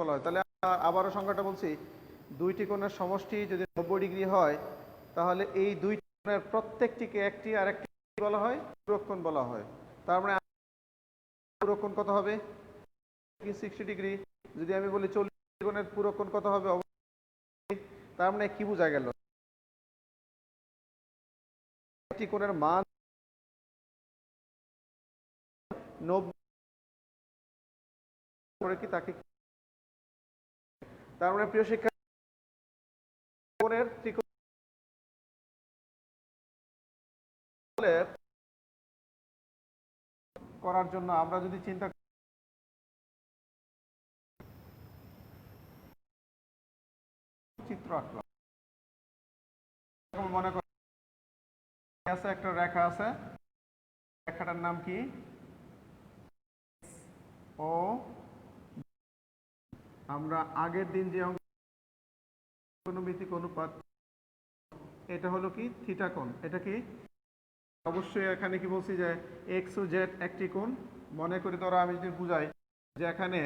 বলা হয়। তাহলে আবারও সংখ্যাটা বলছি, দুইটি কোণের সমষ্টি যদি 90 ডিগ্রি হয় তাহলে এই দুইটি কোণের প্রত্যেকটিকে একটি আরেকটি বলা হয় পূরক কোণ বলা হয়। তার মানে পূরক কোণ কত হবে? 60 ডিগ্রি। যদি আমি বলি 40 কোণের পূরক কোণ কত হবে? তার মানে কি বোঝা গেল? একটি কোণের মান 90 করে কি তাকে, তার মানে প্রিয় শিক্ষা কোণের ত্রিকোণের করার জন্য আমরা যদি চিন্তা চিত্র আঁকলাম, মনে করেন আছে একটা রেখা আছে, রেখাটার নাম কি? ও আমরা আগের দিন যে অঙ্কনমিতিক অনুপাত, এটা হলো কি থিটা কোণ। এটা কি অবশ্যই এখানে কি বলছি যে এক্স ও জেড একটি কোণ। মনে করি ধরো আমি যদি বুঝাই যে এখানে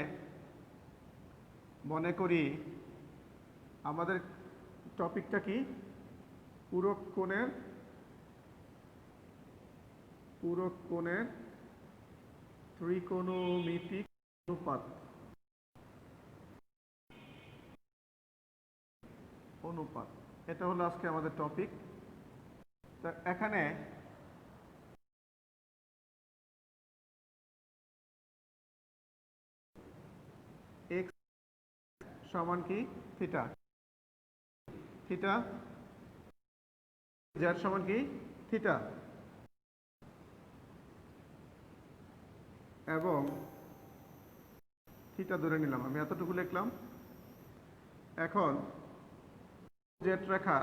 মনে করি আমাদের টপিকটা কি? পূরক কোণের ত্রিকোণমিতিক অনুপাত এটা হলো আজকে আমাদের টপিক। তো এখানে এক্স সমান কি থিটা, থিটা জেড সমান কি থিটা, এবং থিটা ধরে নিলাম, আমি এতটুকু লিখলাম। এখন জেড রেখা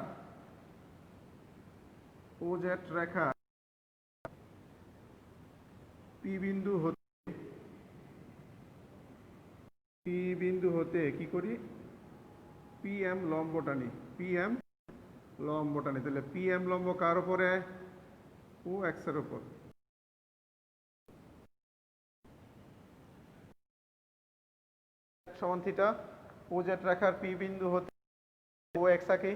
পি বিন্দু হতে কি করি? পিএম লম্ব টানি, তাহলে পিএম লম্ব কার উপরে? ও এক্স এর উপর। সমান থিটা, ও জেড রেখার পি বিন্দু হতে ও এক্স আঁকি।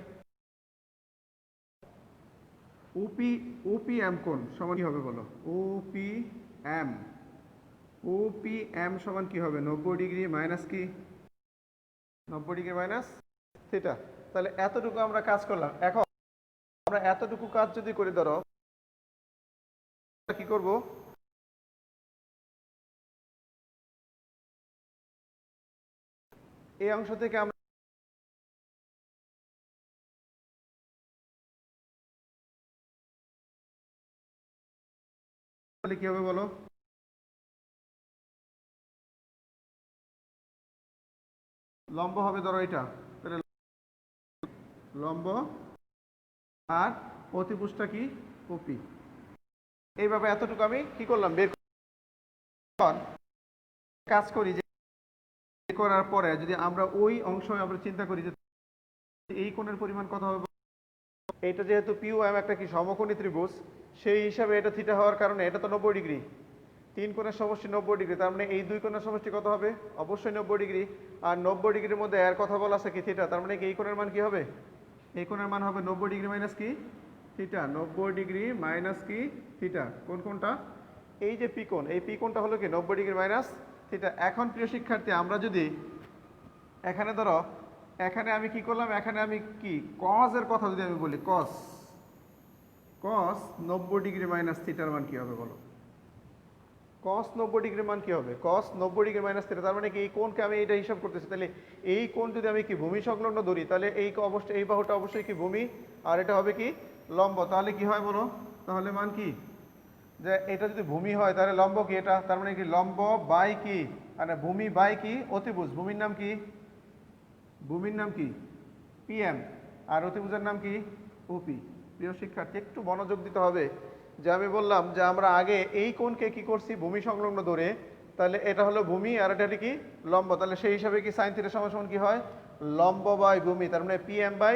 ওপি এম কোণ সমান কি হবে বলো? ওপি এম সমান কি হবে? 90 ডিগ্রি মাইনাস কি 90 ডিগ্রি মাইনাস থিটা। তাহলে এতটুকু আমরা কাজ করলাম। এখন আমরা এতটুকু কাজ যদি করি, ধরো কি করব? এই অংশ থেকে আমরা কি হবে বলো? লম্ব হবে ধরো এটা, তাহলে লম্ব আর অতিভুজটা কি ওপি। এইভাবে এতটুকু আমি কি করলাম? বের কাজ করি যে করার পরে যদি আমরা ওই অংশ আমরা চিন্তা করি যে এই কোণের পরিমাণ কত হবে, এটা যেহেতু পিউ এম একটা কি সমকোণী ত্রিভুজ, সেই হিসাবে এটা থিটা হওয়ার কারণে এটা তো 90 ডিগ্রি, তিন কোণের সমষ্টি 90 ডিগ্রি, তার মানে এই দুই কোণের সমষ্টি কত হবে? অবশ্যই 90 ডিগ্রি। আর 90 ডিগ্রির মধ্যে এর কথা বলা আছে কি থিটা, তার মানে কি এই কোণের মান কি হবে? এই কোণের মান হবে 90 ডিগ্রি মাইনাস কি থিটা, 90 ডিগ্রি মাইনাস কি থিটা। কোন কোণটা? এই যে পি কোণ, এই পি কোণটা হলো কি 90 ডিগ্রি মাইনাস থিটা। এখন প্রিয় শিক্ষার্থী আমরা যদি এখানে ধরো, এখানে আমি কি করলাম? এখানে আমি কি কজ এর কথা যদি আমি বলি, কস 90 ডিগ্রি মাইনাস থিটার মান কি হবে বলো? কস 90 ডিগ্রির মান কি হবে? কস 90 ডিগ্রি মাইনাস থিটা, তার মানে কি এই কোণকে আমি এটা হিসাব করতেছি। তাহলে এই কোণ যদি আমি কি ভূমি সংলগ্ন ধরি, তাহলে এই অবশ্যই এই বাহুটা অবশ্যই কি ভূমি, আর এটা হবে কি লম্ব। তাহলে কি হয় বলো? তাহলে মান কি? যে এটা যদি ভূমি হয় তাহলে লম্ব কি এটা, তার মানে কি লম্ব বাই কি মানে ভূমি বাই কি অতিভুজ। ভূমির নাম কি? পিএম, আর অতিভুজের নাম কি? ওপি। প্রিয় শিক্ষার্থী একটু মনোযোগ দিতে হবে যে আমি বললাম যে আমরা আগে এই কোণকে কি করছি ভূমি সংলগ্ন ধরে, তাহলে এটা হলো ভূমি আর এটা কি লম্ব, তাহলে সেই হিসাবে কি সাইন থিটা সমান কি হয়? লম্ব বাই ভূমি, তার মানে পিএম বাই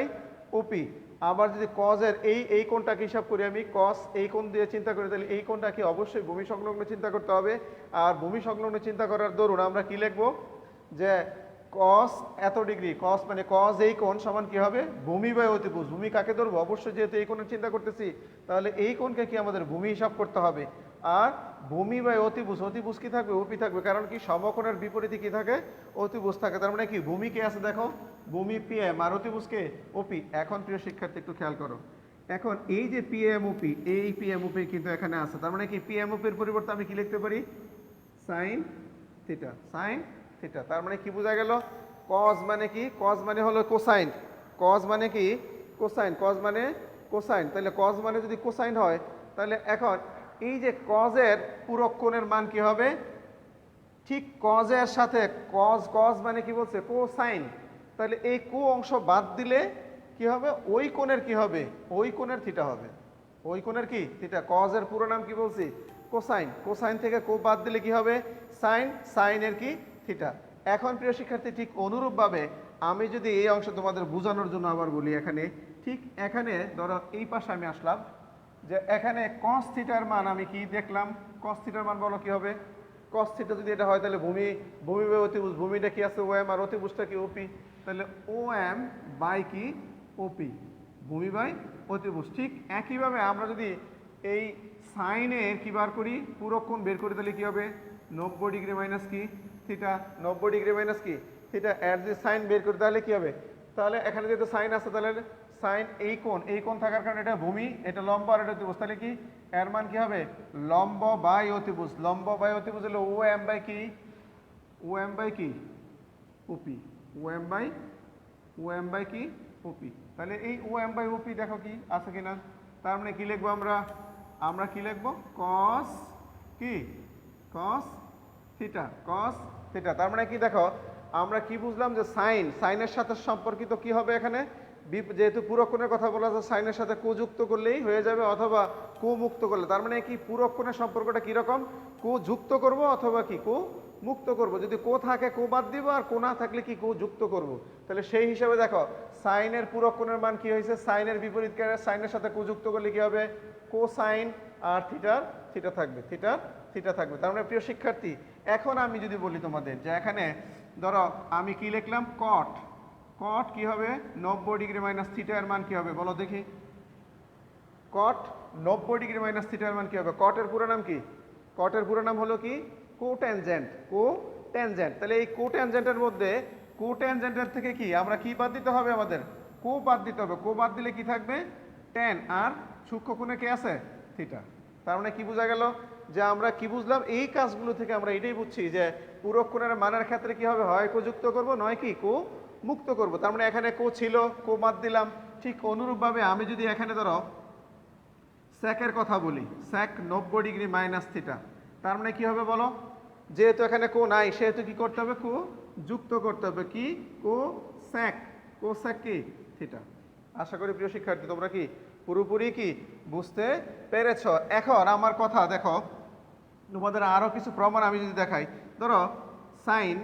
ওপি। আবার যদি কজের এই কোণটাকে হিসাব করি, আমি কস এই কোণ দিয়ে চিন্তা করি, তাহলে এই কোণটা কি অবশ্যই ভূমি সংলগ্ন চিন্তা করতে হবে। আর ভূমি সংলগ্ন চিন্তা করার দরুন আমরা কি লিখবো? যে কস এত ডিগ্রি, কস মানে কস এই কোণ সমান কি হবে ভূমি বাই অতিভুজ। ভূমি কাকে ধরবো? অবশ্যই যেহেতু এই কোণের চিন্তা করতেছি তাহলে এই কোণকে কি আমাদের ভূমি হিসাব করতে হবে। আর ভূমি বাই অতিভুজ, অতিভুজ কি থাকবে? ওপি থাকবে, কারণ কি সমকোণের বিপরীতে কি থাকে? অতিভুজ থাকে। তার মানে কি ভূমি কে আছে দেখো, ভূমি পিএম আর অতিভুজকে ওপি। এখন প্রিয় শিক্ষার্থী একটু খেয়াল করো, এখন এই যে পিএমওপি, এই পিএমওপি কিন্তু এখানে আছে। তার মানে কি পিএমওপির পরিবর্তে আমি কি লিখতে পারি? Sine theta, sine theta. তার মানে কি বোঝা গেল? কজ মানে কি? কজ মানে হলো কোসাইন। কজ মানে কি? কোসাইন। কজ মানে কোসাইন। তাহলে কজ মানে যদি কোসাইন হয় তাহলে এখন এই যে কজের পূরক কোণের মান কি হবে? ঠিক কজের সাথে কজ, কজ মানে কি বলছে? কোসাইন। তাহলে এই কো অংশ বাদ দিলে কি হবে? ওই কোণের কি হবে? ওই কোণের থিটা হবে। ওই কোণের কি? থিটা। কজের পুরো নাম কি বলছি? কোসাইন। কোসাইন থেকে কো বাদ দিলে কি হবে? সাইন। সাইনের কি? থিটা। এখন প্রিয় শিক্ষার্থী ঠিক অনুরূপভাবে আমি যদি এই অংশ তোমাদের বোঝানোর জন্য আবার বলি, এখানে ঠিক এখানে ধরো এই পাশে আমি আসলাম, যে এখানে কস থিটার মান আমি কি দেখলাম? কস থিটার মান বলো কি হবে? কস থিটা যদি এটা হয় তাহলে ভূমি, ভূমি বাই অতিভুজ, ভূমিটা কি আছে? ও এম, আর অতিভুজটা কি? ওপি। তাহলে ও এম বাই কি? ওপি, ভূমি বাই অতিভুজ। ঠিক একইভাবে আমরা যদি এই সাইনের কি বার করি? পূরক কোণ বের করি, তাহলে কি হবে? 90 ডিগ্রি মাইনাস কি? থিটা। 90 ডিগ্রি মাইনাস কি? থিটা। এর যে সাইন বের করি তাহলে কি হবে? তাহলে এখানে যেহেতু সাইন আছে তাহলে সাইন এই কোণ, এই কোণ থাকার কারণে এটা ভূমি, এটা লম্ব আর এটা অতিভুজ। তাহলে কি এর মান কি হবে? লম্ব বাই অতিভুজ। লম্ব বাই অতিভুজ হলো ও এম বাই কি? ও এম বাই কি? ওপি। ও এম বাই, ও এম বাই কি? ওপি। তাহলে এই ও এম বাই ওপি দেখো কি আছে কিনা। তার মানে কি লিখবো আমরা? আমরা কি লিখবো? কস কি? Cos theta. Cos theta. তার মানে কি দেখো আমরা কি বুঝলাম? যে সাইন, সাইনের সাথে সম্পর্কিত কি হবে এখানে? যেহেতু পূরক কোণের কথা বলা আছে, সাইনের সাথে কো যুক্ত করলেই হয়ে যাবে, অথবা কো মুক্ত করলে। তার মানে কি পূরক কোণের সম্পর্কটা কিরকম? কো যুক্ত করব অথবা কি কো মুক্ত করব। যদি কো থাকে কো বাদ দিব, আর কো না থাকলে কি কো যুক্ত করব। তাহলে সেই হিসাবে দেখো সাইনের পূরক কোণের মান কি হয়েছে? সাইনের বিপরীত সাইনের সাথে কো যুক্ত করলে কি হবে? কো সাইন, আর থিটার থিটা থাকবে, থিটার থিটা থাকবে। তার মানে প্রিয় শিক্ষার্থী এখন আমি যদি বলি তোমাদের যে এখানে ধরো আমি কি লিখলাম? কট। কট কি হবে? 90 ডিগ্রি মাইনাস থিটা এর মান কি হবে বলো দেখি? কট 90 ডিগ্রি মাইনাস থিটা এর মান কি হবে? কটের পুরো নাম কি? কটের পুরো নাম হলো কি? কোট্যানজেন্ট। কোট্যানজেন্ট। তাহলে এই কোট্যানজেন্টের মধ্যে কোট্যানজেন্টের থেকে কি আমরা কি বাদ দিতে হবে? আমাদের কো বাদ দিতে হবে। কো বাদ দিলে কি থাকবে? ট্যান। আর সূক্ষ্ম কোণে কি আছে? থিটা। তার মানে কি বোঝা গেল? যে আমরা কি বুঝলাম এই কাজগুলো থেকে? আমরা এটাই বুঝছি যে পূরক কোণের মানের ক্ষেত্রে কি হবে? হয় কো যুক্ত করব, নয় কি কো মুক্ত করব। তার মানে এখানে কো ছিল, কো বাদ দিলাম। ঠিক অনুরূপভাবে আমি যদি এখানে ধরো স্যাকের কথা বলি, স্যাক 90 ডিগ্রি মাইনাস থিটা, তার মানে কি হবে বলো? যেহেতু এখানে কো নাই সেহেতু কি করতে হবে? কো যুক্ত করতে হবে। কি? কো স্যাক। কো স্যাক কি? থিটা। আশা করি প্রিয় শিক্ষার্থী তোমরা কি পুরোপুরি কি বুঝতে পেরেছ? এখন আমার কথা দেখো, তোমাদের আরও কিছু প্রমাণ আমি যদি দেখাই। ধরো সাইন,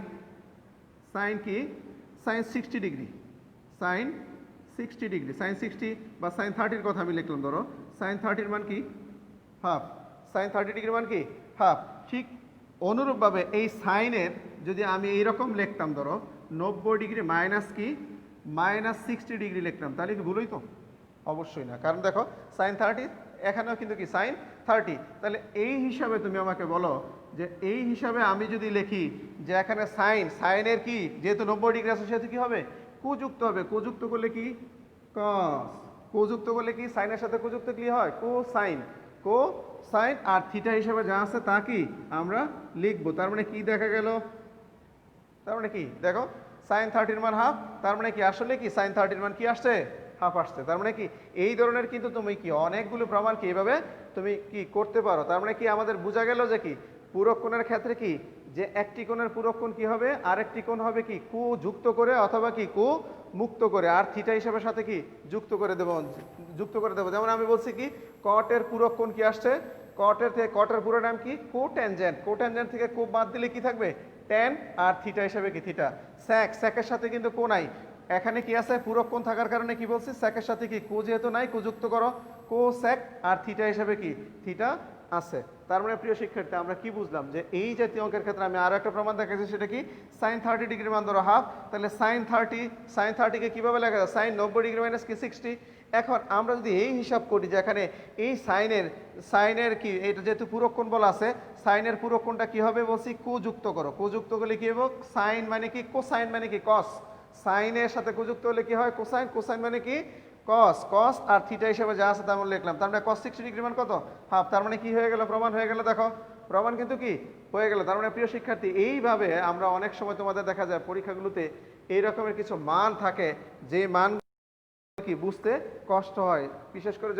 সাইন কি? Sine 60 degree, sine 60 degree, sine 60 বা সাইন 30-র কথা আমি লিখলাম। ধরো সাইন 30-র মান কি? হাফ। সাইন 30 ডিগ্রির মান কি? হাফ। ঠিক অনুরূপভাবে এই সাইনের যদি আমি এইরকম লিখতাম, ধরো 90 ডিগ্রি মাইনাস কি? মাইনাস 60 ডিগ্রি লিখতাম, তাহলে কি ভুলই তো? অবশ্যই না, কারণ দেখো সাইন 30 এখানেও কিন্তু কি সাইন 30। তাহলে এই হিসাবে তুমি আমাকে বলো যে এই হিসাবে আমি যদি লিখি যে এখানে সাইন, সাইনের কি যেহেতু 90 ডিগ্রি আছে সেহেতু কি হবে? কোযুক্ত হবে। কোযুক্ত করলে কি? কস। কোযুক্ত করলে কি? সাইনের সাথে কোযুক্ত কি হয়? কো সাইন। কো সাইন। আর থিটা হিসাবে যা আছে তা কি আমরা লিখবো। তার মানে কি দেখা গেল? তার মানে কি দেখো সাইন 30-র মান হাফ। তার মানে কি আসলে কি সাইন 30-র মান কি আসছে? হাফ আসছে। তার মানে কি এই ধরনের কিন্তু তুমি কি অনেকগুলো প্রমাণ কি এইভাবে তুমি কি করতে পারো। তার মানে কি আমাদের বোঝা গেল যে কি পূরক কোণের ক্ষেত্রে কি যে একটি কোণের পূরক কোণ কি হবে? আরেকটি কোণ হবে কি কো যুক্ত করে অথবা কি কো মুক্ত করে, আর থিটা হিসাবের সাথে কি যুক্ত করে দেব, যুক্ত করে দেবো। যেমন আমি বলছি কি কটের পূরক কোণ কি আসছে? কটের থেকে কটের পুরো নাম কি? কোট্যানজেন্ট। কোট্যানজেন্ট থেকে কো বাদ দিলে কি থাকবে? ট্যান। আর থিটা হিসাবে কি? থিটা। স্যাক, স্যাকের সাথে কিন্তু কো নাই। এখানে কি আছে? পূরক কোণ থাকার কারণে কি বলছি? স্যাকের সাথে কি কো যেহেতু নাই কো যুক্ত করো, কো স্যাক। আর থিটা হিসাবে কি? থিটা আছে। তার মানে প্রিয় শিক্ষার্থী আমরা কি বুঝলাম যে এই জাতীয় অঙ্কের ক্ষেত্রে আমি আরো একটা প্রমাণ দেখাচ্ছি, সেটা কি sin 30 ডিগ্রি মান ধরো হাফ, তাহলে sin 30 কে কিভাবে লেখা যায়, sin 90 ডিগ্রি মাইনাস কি 60। এখন আমরা যদি এই হিসাব করি যে এখানে এই সাইনের কি এটা যেহেতু পূরক কোণ বলা আছে, সাইনের পূরক কোণটা কি হবে বলছি, কোযুক্ত করো, কোযুক্ত করলে কি হবে, সাইন মানে কি কোসাইন মানে কি কস, সাইনের সাথে কোযুক্ত হলে কি হয় কোসাইন, কোসাইন মানে কি কস, কস আর থিটা হিসেবে যা আছে তেমন লিখলাম, তার মানে cos 60 ডিগ্রি মান কত হাফ, তার মানে কি হয়ে গেল, প্রমাণ হয়ে গেল, দেখো প্রমাণ কিন্তু কি হয়ে গেল। তার মানে প্রিয় শিক্ষার্থী এইভাবে আমরা অনেক সময় তোমাদের দেখা যায় পরীক্ষাগুলোতে এই রকমের কিছু মান থাকে যে মান কি বুঝতে কষ্ট হয়, বিশেষ করে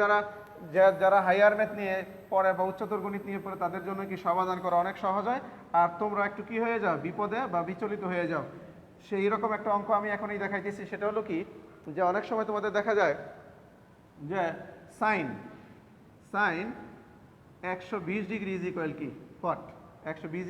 যারা হায়ার ম্যাথ নিয়ে পড়ে বা উচ্চতর গণিত নিয়ে পড়ে তাদের জন্য কি সমাধান করা অনেক সহজ হয়, আর তোমরা একটু কি হয়ে যাও বিপদে বা বিচলিত হয়ে যাও। সেই রকম একটা অঙ্ক আমি এখনই দেখাইতেছি, সেটা হলো কি যে অনেক সময় তোমাদের দেখা যায় যে সাইন 120 ডিগ্রি ইজ ইকুয়াল কি ফট, 120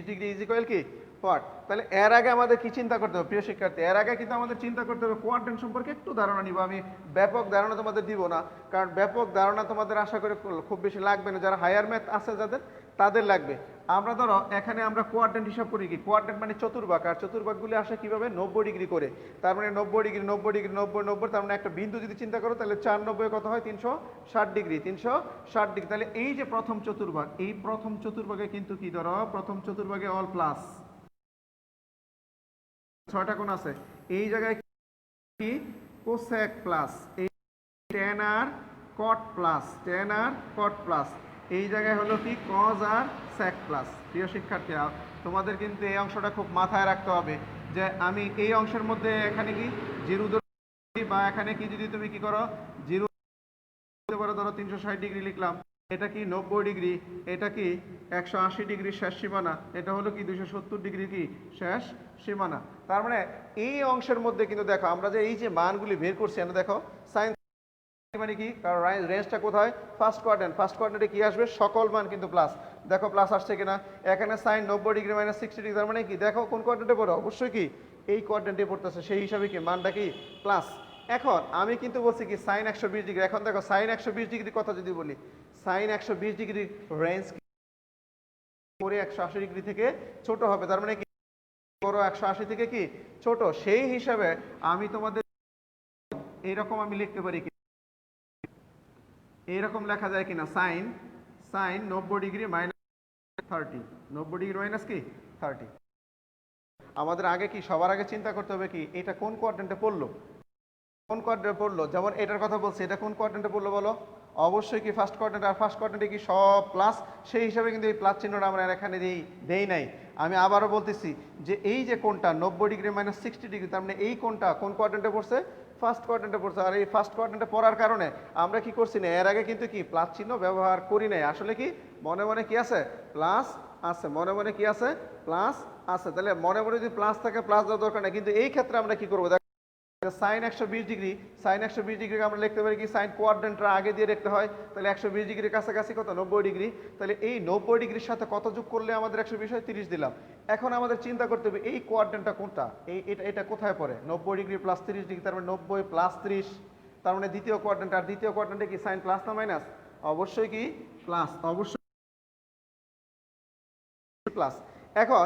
ডিগ্রি ইজ ইকুয়াল কি ফট। তাহলে এর আগে আমাদের কি চিন্তা করতে হবে প্রিয় শিক্ষার্থী, এর আগে কিন্তু আমাদের চিন্তা করতে হবে কোয়াড্রেন্ট সম্পর্কে একটু ধারণা নিব। আমি ব্যাপক ধারণা তোমাদের দিব না, কারণ ব্যাপক ধারণা তোমাদের আশা করে খুব বেশি লাগবে না, যারা হায়ার ম্যাথ আছে যাদের তাদের লাগবে। আমরা ধরো এখানে আমরা কোয়াড্রেন্ট হিসাব করি কি, কোয়াড্রেন্ট মানে চতুর্ভাগ, আর চতুর্ভাগগুলি আসে কিভাবে 90 ডিগ্রি করে, তার মানে 90 ডিগ্রি 90 ডিগ্রি 90 90, তার মানে একটা বিন্দু যদি চিন্তা করো তাহলে 490 কত হয় 360 ডিগ্রি, 360 ডিগ্রি। তাহলে এই যে প্রথম চতুর্ভাগ, এই প্রথম চতুর্ভাগে কিন্তু কি ধরো প্রথম চতুর্ভাগে অল প্লাস 6টা কোণ আছে, এই জায়গায় কি কোসেক প্লাস, এই tan আর cot প্লাস, tan আর cot প্লাস, এই জায়গায় হলো কি cos আর sec প্লাস। প্রিয় শিক্ষার্থী তোমাদের কিন্তু এই অংশটা খুব মাথায় রাখতে হবে যে আমি এই অংশের মধ্যে এখানে কি জিরো বা এখানে কি যদি তুমি কি করো জিরো ধরো 360 ডিগ্রি লিখলাম, এটা কি 90 ডিগ্রি, এটা কি 180 ডিগ্রি শেষ সীমানা, এটা হলো কি 270 ডিগ্রি কি শেষ সীমানা। তার মানে এই অংশের মধ্যে কিন্তু দেখো আমরা যে এই যে মানগুলি বের করছি, আমরা দেখো সাইন মানে কি, কারণ রেঞ্জটা কোথায় ফার্স্ট কোয়াড্রেন্ট, ফার্স্ট কোয়াড্রেন্টে কি আসবে সকল মান কিন্তু প্লাস, দেখো প্লাস আসছে কিনা, এখানে সাইন 90 ডিগ্রি মাইনাস 60 ডিগ্রি, তার মানে কি দেখো কোন কোয়াড্রেন্টে পড়ো, অবশ্যই কি এই কোয়াড্রেন্টে পড়তেছে, সেই হিসাবে কি মানটা কি প্লাস। এখন আমি কিন্তু বলছি কি সাইন 120 ডিগ্রি, এখন দেখো সাইন 120 ডিগ্রি কথা যদি বলি, সাইন 120 ডিগ্রি রেঞ্জ করে 180 ডিগ্রি থেকে ছোট হবে, তার মানে কি বড় 180 থেকে কি ছোট, সেই হিসাবে আমি তোমাদের এইরকম আমি লিখতে পারি কি এইরকম লেখা যায় কিনা, sine 90 degree minus 30, 90 degree minus কি 30। আমাদের আগে কি সবার আগে চিন্তা করতে হবে কি এটা কোন কোয়াড্রেন্টে পড়লো, কোন কোয়াড্রেন্টে পড়লো, যেমন এটার কথা বলছি এটা কোন কোয়াড্রেন্টে পড়লো বলো, অবশ্যই কি ফার্স্ট কোয়াড্রেন্ট, আর ফার্স্ট কোয়াড্রেন্টে কি সব প্লাস, সেই হিসাবে কিন্তু এই প্লাস চিহ্নটা আমরা এখানে দেই নাই। আমি আবারও বলতেছি যে এই যে কোনটা 90 ডিগ্রি মাইনাস 60 ডিগ্রি, তার মানে এই কোনটা কোন কোয়াড্রেন্টে পড়ছে, ফার্স্ট কোয়াড্রেন্টে পড়ছে, আর এই ফার্স্ট কোয়াড্রেন্টে পড়ার কারণে আমরা কি করছি না এর আগে কিন্তু কি প্লাস চিহ্ন ব্যবহার করি নাই, আসলে কি মনে মনে কি আছে প্লাস আছে, মনে মনে কি আছে প্লাস আছে। তাহলে মনে মনে যদি প্লাস থাকে প্লাস দেওয়ার দরকার নেই, কিন্তু এই ক্ষেত্রে আমরা কি করবো সাইন 120 ডিগ্রি, সাইন 120 ডিগ্রি আমরা লিখতে পারি কি সাইন কোয়াড্রেন্টটা আগে দিয়ে লিখতে হয়, তাহলে 120 ডিগ্রির কাছাকাছি কত 90 ডিগ্রি, তাহলে এই 90 ডিগ্রির সাথে কত যোগ করলে আমাদের 120 হয় 30 দিলাম। এখন আমাদের চিন্তা করতে হবে এই কোয়াড্রেন্টটা কোনটা, এটা কোথায় পড়ে 90 ডিগ্রি প্লাস 30 ডিগ্রি, তার মানে 90 প্লাস 30, তার মানে দ্বিতীয় কোয়াড্রেন্ট, আর দ্বিতীয় কোয়াড্রেন্টে কি সাইন প্লাস না মাইনাস, অবশ্যই কি প্লাস, অবশ্যই প্লাস। এখন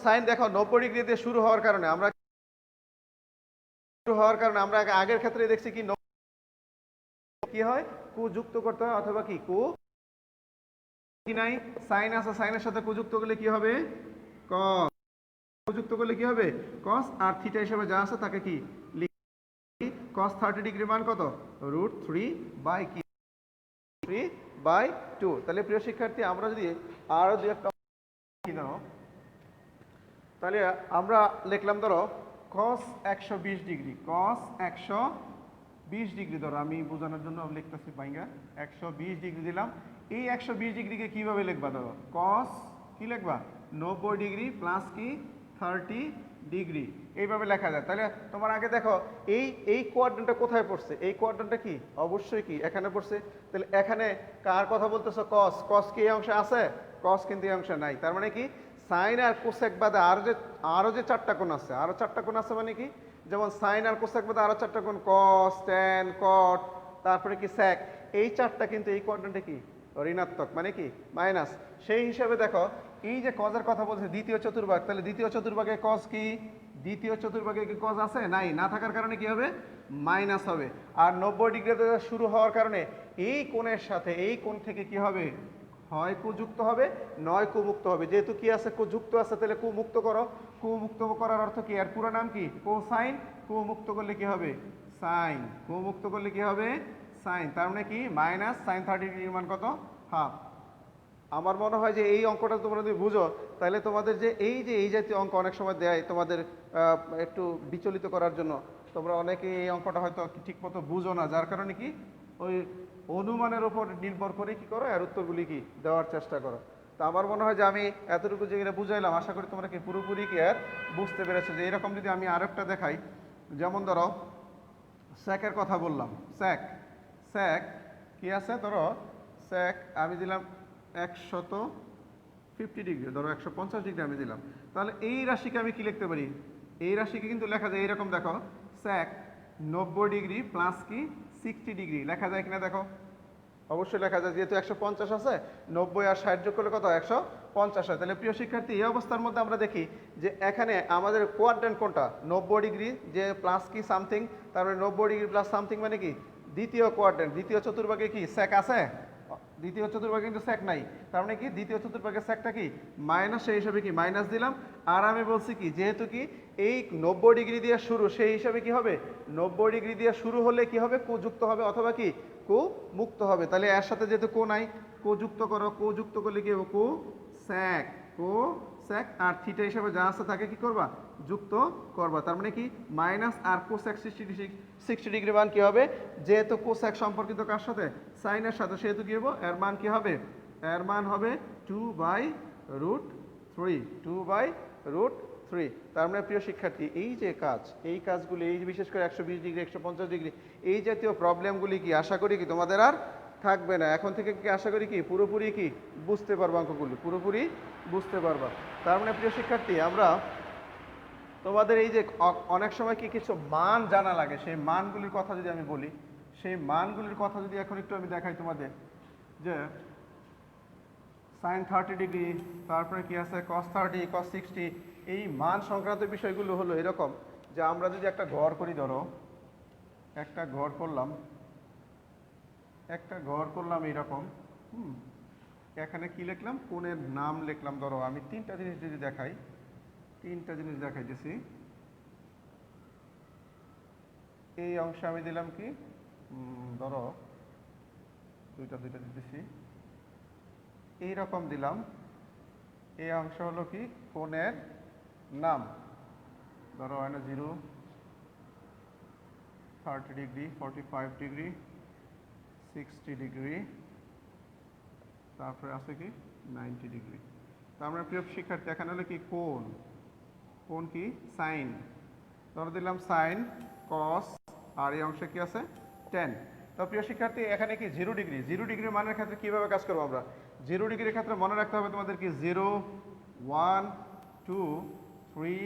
সাইন দেখো 90 ডিগ্রি দিয়ে শুরু হওয়ার কারণে আমরা আগের ক্ষেত্রে দেখছি কি হয় কু যুক্ত করতে হয়, অথবা কি কু কি নাই সাইন আছে, সাইনের সাথে কু যুক্ত করলে কি হবে কস, যুক্ত করলে কি হবে কস, আর থিটা হিসেবে যা আছে তাকে কি লিখি cos 30 ডিগ্রি মান কত √3/2। তাহলে প্রিয় শিক্ষার্থী আমরা যদি আরো দুই একটা তাহলে আমরা লিখলাম ধরো cos 120 ডিগ্রি, cos 120 ডিগ্রি ধরো, আমি বোঝানোর জন্য লিখতেছি বাইঙ্গা 120 ডিগ্রি দিলাম। এই 120 ডিগ্রিকে কিভাবে লিখবা ধরো cos কি লিখবা 90 ডিগ্রি প্লাস কি 30 ডিগ্রি, এইভাবে লেখা যায়। তাহলে তোমার আগে দেখো এই কোয়াড্রেন্টটা কোথায় পড়ছে, এই কোয়াড্রেন্টটা কি অবশ্যই কি এখানে পড়ছে, তাহলে এখানে কার কথা বলতেছো cos কি এই অংশে আছে, cos কিন্তু এই অংশে নাই, তার মানে কি সাইন আর কোসেক বাদে আরো যে 4টা কোণ আছে, আরো 4টা কোণ আছে মানে কি, যেমন সাইন আর কোসেক বাদে আরো 4টা কোণ cos tan cot তারপরে কি sec, এই 4টা কিন্তু এই কোয়াড্রেন্টে কি ঋণাত্মক, মানে কি মাইনাস। সেই হিসাবে দেখো এই যে কজের কথা বলছে দ্বিতীয় চতুর্ভাগ, তাহলে দ্বিতীয় চতুর্ভাগে কজ কি, দ্বিতীয় চতুর্ভাগে কি কজ আছে, নাই, না থাকার কারণে কি হবে মাইনাস হবে। আর 90 ডিগ্রিতে শুরু হওয়ার কারণে এই কোণের সাথে এই কোণ থেকে কি হবে, হয় কু যুক্ত হবে নয় কু মুক্ত হবে। যেহেতু কি আছে কু যুক্ত আছে, তাহলে কু মুক্ত করো। কু মুক্ত করার অর্থ কি, এর পুরো নাম কি কোসাইন। কু মুক্ত করলে কি হবে সাইন, কু মুক্ত করলে কি হবে সাইন। তার মানে কি মাইনাস সাইন 30 ডিগ্রির মান কত, হাফ। আমার মনে হয় যে এই অঙ্কটা তোমরা যদি বুঝো, তাহলে তোমাদের যে এই জাতীয় অঙ্ক অনেক সময় দেয় তোমাদের একটু বিচলিত করার জন্য, তোমরা অনেকে এই অঙ্কটা হয়তো ঠিক মতো বুঝো না, যার কারণে কি ওই অনুমানের উপর নির্ভর করে কি করো এর উত্তরগুলি কি দেওয়ার চেষ্টা করো। তো আমার মনে হয় যে আমি এতটুকু যেগুলো বুঝাইলাম, আশা করি তোমরা কি পুরোপুরি কি আর বুঝতে পেরেছো। যে এরকম যদি আমি আরেকটা দেখাই, যেমন ধরো স্যাকের কথা বললাম, স্যাক স্যাক কি আছে, ধরো স্যাক আমি দিলাম 150 ডিগ্রি, ধরো 150 ডিগ্রি আমি দিলাম। তাহলে এই রাশিকে আমি কি লিখতে পারি, এই রাশিকে কিন্তু লেখা যায় এইরকম, দেখো স্যাক 90 ডিগ্রি প্লাস কি 60 ডিগ্রি লেখা যায় কিনা দেখো, অবশ্যই লেখা যায়। যেহেতু 150 আছে, 90 আর 60 যোগ করলে কত 150 হয়। তাহলে প্রিয় শিক্ষার্থী, এই অবস্থার মধ্যে আমরা দেখি যে এখানে আমাদের কোয়াড্রেন্ট কোনটা, 90 ডিগ্রি যে প্লাস কি সামথিং, তারপরে 90 ডিগ্রি প্লাস সামথিং মানে কি দ্বিতীয় কোয়াড্রেন্ট। দ্বিতীয় চতুর্ভাগে কি স্যাক আছে, দ্বিতীয় চতুর্ভাগে কিন্তু স্যাক নাই, তার মানে কি দ্বিতীয় চতুর্ভাগের স্যাকটা কি মাইনাস, সেই হিসাবে কি মাইনাস দিলাম। আর আমি বলছি কি যেহেতু কি এই 90 ডিগ্রি দিয়ে শুরু, সেই হিসাবে কি হবে 90 ডিগ্রি দিয়ে শুরু হলে কি হবে কো যুক্ত হবে অথবা কি কো মুক্ত হবে। তাহলে এর সাথে যেহেতু কো নাই, কো যুক্ত করো, কো যুক্ত করলে কি হবে কো স্যাক, কো স্যাক। আর থিটা হিসাবে যা আছে তাকে কি করবা যুক্ত করবা। তার মানে কি মাইনাস আর কোসেক 60 ডিগ্রি মান কি হবে, যেহেতু কোসেক সম্পর্কিত কার সাথে সাইনের সাথে, সেহেতু কি হবে এর মান কি হবে, এর মান হবে 2/√3, 2/√3। তার মানে প্রিয় শিক্ষার্থী, এই যে কাজ, এই কাজগুলি, এই বিশেষ করে 120 ডিগ্রি 150 ডিগ্রি এই জাতীয় প্রবলেমগুলি কি আশা করি কি তোমাদের আর থাকবে না। এখন থেকে কি আশা করি কি পুরোপুরি কি বুঝতে পারবা, অঙ্কগুলি পুরোপুরি বুঝতে পারবা। তার মানে প্রিয় শিক্ষার্থী, আমরা তোমাদের এই যে অনেক সময় কি কিছু মান জানা লাগে, সেই মানগুলির কথা যদি আমি বলি, সেই মানগুলির কথা যদি এখন একটু আমি দেখাই তোমাদের, যে সাইন 30 ডিগ্রি, তারপরে কি আছে কস 30, কস 60, এই মান সংক্রান্ত বিষয়গুলো হলো এরকম যে আমরা যদি একটা ঘর করি, ধরো একটা ঘর করলাম, এইরকম, এখানে কি লিখলাম কোণের নাম লিখলাম। ধরো আমি তিনটা জিনিস যদি দেখাই, দেখাইতেছি। এই অংশে আমি দিলাম কি, ধরো দুইটা দিতেছি, এইরকম দিলাম। এই অংশ হলো কি কোণের নাম, ধরো 0, 30 ডিগ্রি, 45 ডিগ্রি, 60 ডিগ্রি, তারপরে আছে কি 90 ডিগ্রি। তার মানে প্রিয় শিক্ষার্থী, এখানে হলো কি কোণ, কোণ কি সাইন, ধরো দিলাম সাইন কস, আর এই অংশে কি আছে tan। তো প্রিয় শিক্ষার্থী, এখানে কি 0 ডিগ্রি, 0 ডিগ্রি মানের ক্ষেত্রে কিভাবে কাজ করবো আমরা, 0 ডিগ্রির ক্ষেত্রে মনে রাখতে হবে তোমাদের কি 0, 1, 2, 3,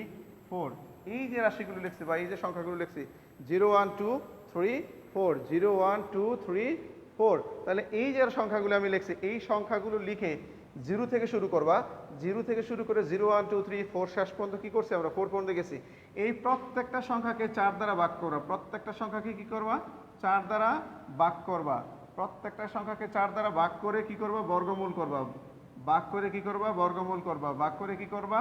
4, এই যে রাশিগুলো লিখছি বা এই যে সংখ্যাগুলো লিখছি 0, 1, 2, 3, 4, 0, 1, 2, 3, 4, তাহলে এই যে সংখ্যাগুলো আমি লিখছি, এই সংখ্যাগুলো লিখে 0 থেকে শুরু করবা, 0 থেকে শুরু করে 0, 1, 2, 3, 4 শেষ পর্যন্ত কি করছি আমরা 4 পর্যন্ত গেছি। এই প্রত্যেকটা সংখ্যাকে 4 দ্বারা ভাগ করবা, প্রত্যেকটা সংখ্যাকে কি করবা 4 দ্বারা ভাগ করবা, প্রত্যেকটা সংখ্যাকে 4 দ্বারা ভাগ করে কি করবা বর্গমূল করবা, ভাগ করে কি করবা বর্গমূল করবা, ভাগ করে কি করবা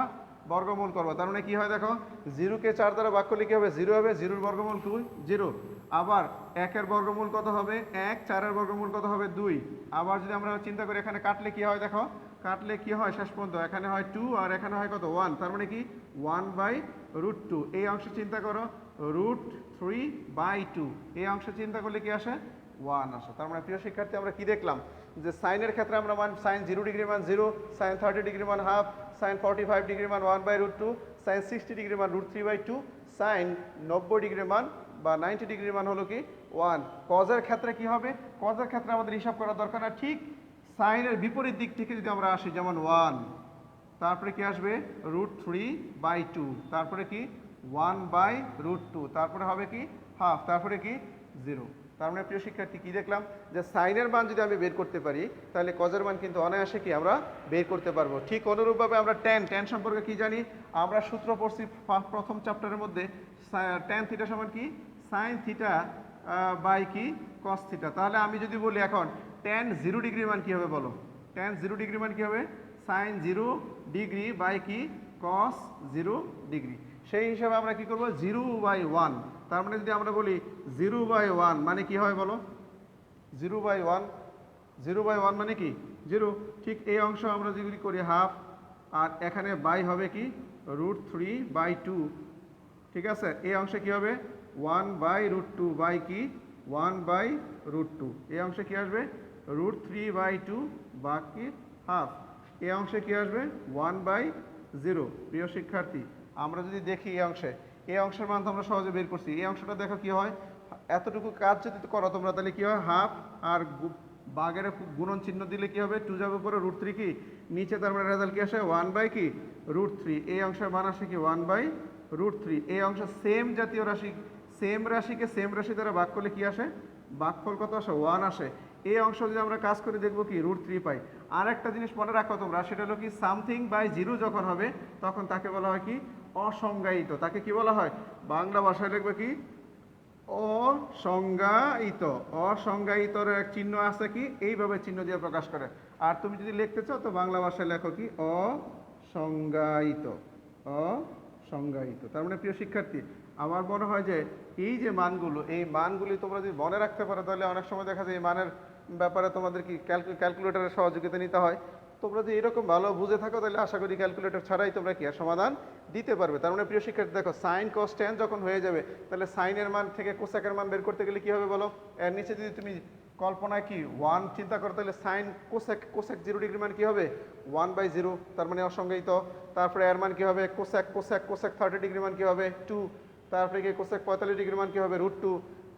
বর্গমূল করবা। তার মানে কি হয় দেখো, 0 কে 4 দ্বারা ভাগ করলে কি হবে 0 হবে, 0 বর্গমূল 2, 0। আবার 1 এর বর্গমূল কত হবে 1, 4 এর বর্গমূল কত হবে 2। আবার যদি আমরা চিন্তা করি এখানে কাটলে কি হয় দেখো, কাটলে কি হয় শেষ পর্যন্ত এখানে হয় 2 আর এখানে হয় কত 1, তার মানে কি 1/√2। এই অংশ চিন্তা করো √3/2, এই অংশ চিন্তা করলে কি আসে 1 আসে। তার মানে প্রিয় শিক্ষার্থী, আমরা কি দেখলাম যে সাইনের ক্ষেত্রে আমরা মান সাইন 0 ডিগ্রি মান 0, সাইন 30 ডিগ্রি মান হাফ, সাইন 45 ডিগ্রি মান 1/√2, সাইন 60 ডিগ্রি মান √3/2, সাইন 90 ডিগ্রি মান বা 90 ডিগ্রি মান হলো কি 1। কজের ক্ষেত্রে কি হবে, কজের ক্ষেত্রে আমাদের হিসাব করার দরকার না, ঠিক সাইনের বিপরীত দিক থেকে যদি আমরা আসি, যেমন 1, তারপরে কি আসবে √3/2, তারপরে কি 1/√2, তারপরে হবে কি হাফ, তারপরে কি 0। তার মানে প্রিয় শিক্ষার্থী কি দেখলাম যে সাইনের মান যদি আমি বের করতে পারি তাহলে কজের মান কিন্তু অনায়াসে কি আমরা বের করতে পারবো। ঠিক অনুরূপভাবে আমরা ট্যান সম্পর্কে কি জানি, আমরা সূত্র পড়ছি প্রথম চ্যাপ্টারের মধ্যে ট্যান থিটা সমান কি সাইন থিটা বাই কি কস থিটা। তাহলে আমি যদি বলি এখন ট্যান 0 ডিগ্রি মান কি হবে বলো, ট্যান 0 ডিগ্রি মান কি হবে সাইন 0 ডিগ্রি বাই কি কস 0 ডিগ্রি। সেই হিসাবে আমরা কি করব 0/1, তার মানে যদি আমরা বলি 0/1 মানে কি হয় বলো, 0/1 মানে কি 0। ঠিক এই অংশ আমরা যদি করি হাফ, আর এখানে বাই হবে কি √3/2, ঠিক আছে। এই অংশে কি হবে 1/√2 বাই কি 1/√2, এই অংশে কি আসবে √3/2 বাকি হাফ, এই অংশে কি আসবে 1/0। প্রিয় শিক্ষার্থী আমরা যদি দেখি এই অংশের মান তো আমরা সহজে বের করছি। এই অংশটা দেখো কি হয়, এতটুকু কাজ যদি করো তোমরা তাহলে কি হয় হাফ আর বাগের গুণন চিহ্ন দিলে কি হবে 2 যাবে উপরে √3 কি নিচে, তার মানে রেজাল্ট কি আসে 1/√3। এই অংশের মান আসে কি 1/√3। এই অংশ সেম জাতীয় রাশি, সেম রাশিকে সেম রাশি দ্বারা ভাগ করলে কি আসে ভাগফল কত আসে 1 আসে। এই অংশ যদি আমরা কাজ করে দেখবো কি √3 পাই। আর একটা জিনিস মনে রাখো তোমরা, সেটা হলো কি সামথিং বাই 0 যখন হবে তখন তাকে বলা হয় কি অসংজ্ঞায়িত। তাকে কি বলা হয় বাংলা ভাষায় লিখবে কি অসংজ্ঞায়িত। অসংজ্ঞায়িতর এক চিহ্ন আছে কি এইভাবে চিহ্ন দিয়ে প্রকাশ করে। আর তুমি যদি লিখতে চাও তো বাংলা ভাষায় লেখো কি অসংজ্ঞায়িত, অসংজ্ঞায়িত। তার মানে প্রিয় শিক্ষার্থী আমার মনে হয় যে এই যে মানগুলো, এই মানগুলি তোমরা যদি মনে রাখতে পারো তাহলে অনেক সময় দেখা যায় এই মানের ব্যাপারে তোমাদের কি ক্যালকুলেটরের সহযোগিতা নিতে হয়। তোমরা যদি এরকম ভালো বুঝে থাকো তাহলে আশা করি ক্যালকুলেটর ছাড়াই তোমরা কি সমাধান দিতে পারবে। তার মানে প্রিয় শিক্ষার্থী দেখো সাইন কস ট্যান যখন হয়ে যাবে তাহলে সাইনের মান থেকে কোসাকের মান বের করতে গেলে কি হবে বলো, এর নিচে যদি তুমি কল্পনায় কি 1 চিন্তা করো তাহলে সাইন কোসেক 0 ডিগ্রি মান কি হবে 1/0, তার মানে অসংজ্ঞায়িত। তারপরে এর মান কি হবে কোসেক 30 ডিগ্রি মান কি হবে 2, তারপরে কি কোসেক 45 ডিগ্রি মান কি হবে √2,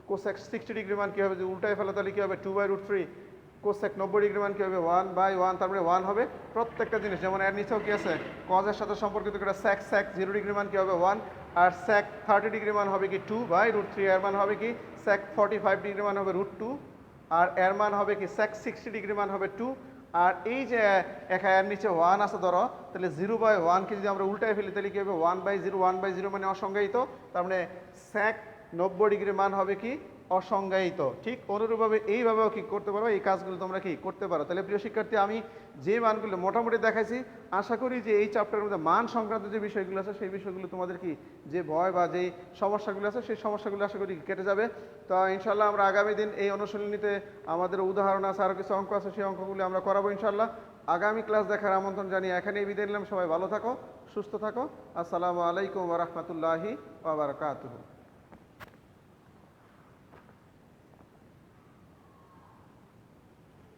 কোসেক 60 ডিগ্রি মান কি হবে যদি উল্টায় ফেলো তাহলে কি হবে 2/√3, কোসেক 90 ডিগ্রি মান কি হবে 1/1, তারপরে 1 হবে প্রত্যেকটা জিনিস। যেমন এর নিচেও কি আছে কজের সাথে সম্পর্কিত করে সেক 0 ডিগ্রি মান কি হবে 1, আর সেক 30 ডিগ্রি মান হবে কি 2/√3, এর মান হবে কি সেক 45 ডিগ্রি মান হবে √2, আর এর মান হবে কি সেক 60 ডিগ্রি মান হবে 2। আর এই যে এর নিচে 1 আছে ধরো, তাহলে 0/1 কে যদি আমরা উল্টায় ফেলি তাহলে কি হবে 1/0 মানে অসংজ্ঞায়িত, তার মানে সেক 90 ডিগ্রি মান হবে কি অসংজ্ঞায়িত। ঠিক অনুরূপভাবে এইভাবেও কি করতে পারো, এই কাজগুলো তোমরা কি করতে পারো। তাহলে প্রিয় শিক্ষার্থী আমি যে মানগুলো মোটামুটি দেখাইছি, আশা করি যে এই চ্যাপ্টারের মধ্যে মান সংক্রান্ত যে বিষয়গুলো আছে সেই বিষয়গুলো তোমাদের কি যে ভয় বা যেই সমস্যাগুলো আছে সেই সমস্যাগুলো আশা করি কেটে যাবে। তো ইনশাল্লাহ আমরা আগামী দিন এই অনুশীলনীতে আমাদের উদাহরণ আছে, আরও কিছু অঙ্ক আছে, সেই অঙ্কগুলো আমরা করাবো ইনশাল্লাহ। আগামী ক্লাস দেখার আমন্ত্রণ জানিয়ে এখানেই বিদায় নিলাম। সবাই ভালো থাকো, সুস্থ থাকো। আসসালামু আলাইকুম ওয়া রাহমাতুল্লাহি ওয়া বারাকাতুহু।